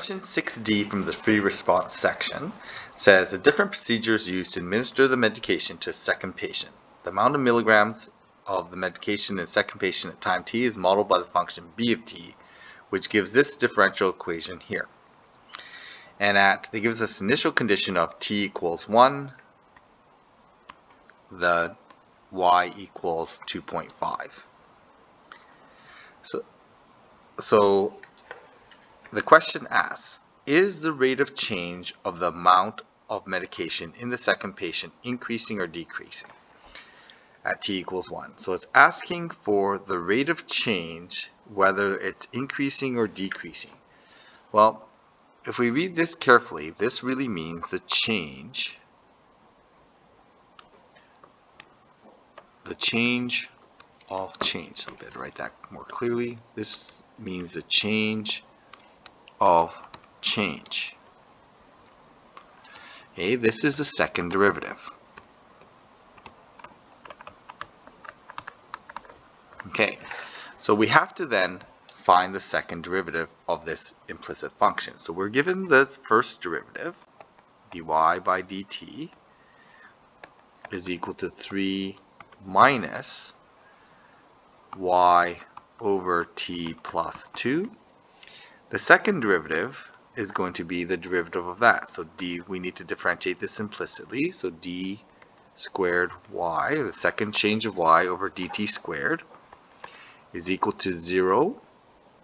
Question 6D from the free response section says the different procedures used to administer the medication to a second patient. The amount of milligrams of the medication in the second patient at time t is modeled by the function b of t, which gives this differential equation here. And they give us this initial condition of t equals 1, the y equals 2.5. So the question asks, is the rate of change of the amount of medication in the second patient increasing or decreasing at t equals 1? So it's asking for the rate of change, whether it's increasing or decreasing. Well, if we read this carefully, this really means the change of change. So better write that more clearly. This means the change of change. Okay, this is the second derivative. Okay, so we have to then find the second derivative of this implicit function. So we're given the first derivative, dy by dt, is equal to 3 minus y over t plus 2. The second derivative is going to be the derivative of that. So we need to differentiate this implicitly. So d squared y, the second change of y over dt squared, is equal to 0.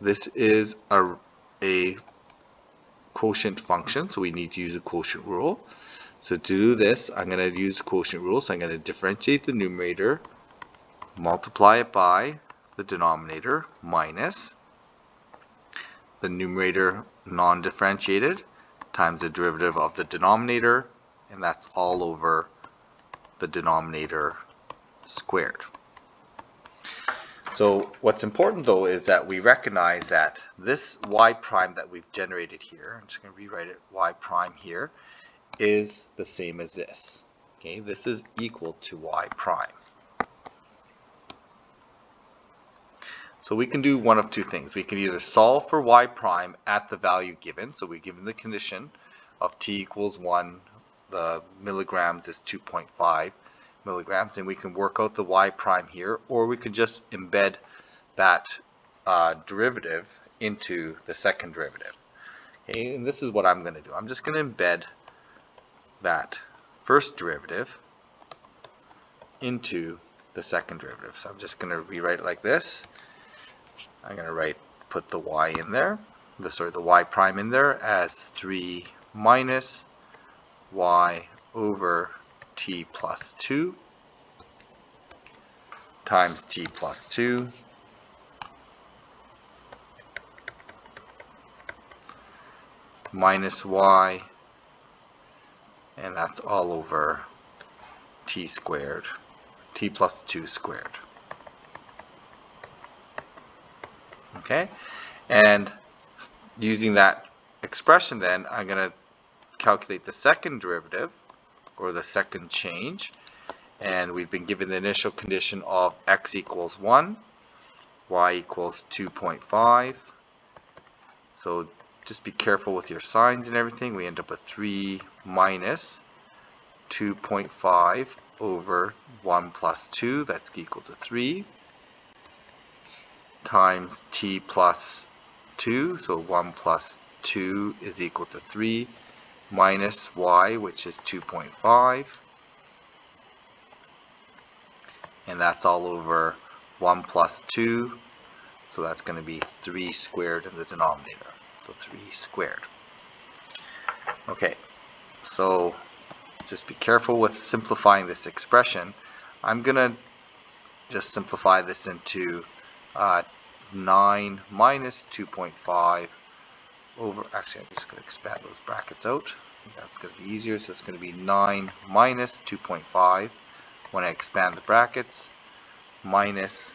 This is a quotient function, so we need to use a quotient rule. So to do this, I'm going to use the quotient rule. So I'm going to differentiate the numerator, multiply it by the denominator, minus the numerator non-differentiated times the derivative of the denominator, and that's all over the denominator squared. So what's important though is that we recognize that this y prime that we've generated here, I'm just going to rewrite it, y prime here, is the same as this. Okay, this is equal to y prime. So we can do one of two things. We can either solve for y prime at the value given. So we're given the condition of t equals 1, the milligrams is 2.5 milligrams, and we can work out the y prime here, or we could just embed that derivative into the second derivative. Okay, and this is what I'm going to do. I'm just going to embed that first derivative into the second derivative. So I'm just going to rewrite it like this. I'm going to put the y in there, the y prime in there as 3 minus y over t plus 2 times t plus 2 minus y, and that's all over t squared, t plus 2 squared. Okay, and using that expression then, I'm going to calculate the second derivative, or the second change, and we've been given the initial condition of x equals 1, y equals 2.5. So just be careful with your signs and everything. We end up with 3 minus 2.5 over 1 plus 2, that's equal to 3, times t plus 2, so 1 plus 2 is equal to 3, minus y, which is 2.5, and that's all over 1 plus 2, so that's going to be 3 squared in the denominator, so 3 squared. Okay, so just be careful with simplifying this expression. I'm going to just simplify this into 9 minus 2.5 over, actually I'm just going to expand those brackets out. That's going to be easier, so it's going to be 9 minus 2.5 when I expand the brackets, minus,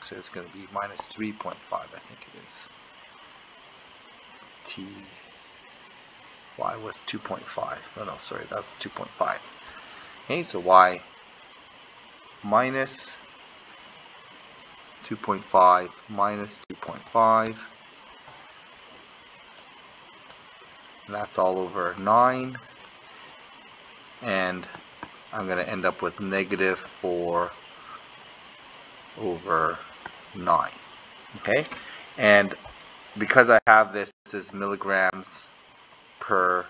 so it's going to be minus 3.5, I think it is. Y was 2.5, no, sorry, that's 2.5. Okay, so y minus 2.5 minus 2.5 and that's all over 9, and I'm going to end up with negative 4 over 9. Okay, and because I have this is milligrams per,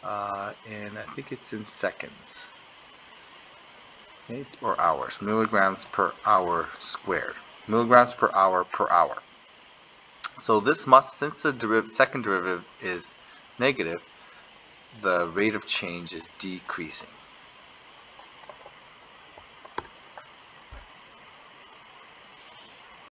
and I think it's in seconds, okay, or hours, milligrams per hour squared, milligrams per hour per hour. So this must, since the second derivative is negative, the rate of change is decreasing.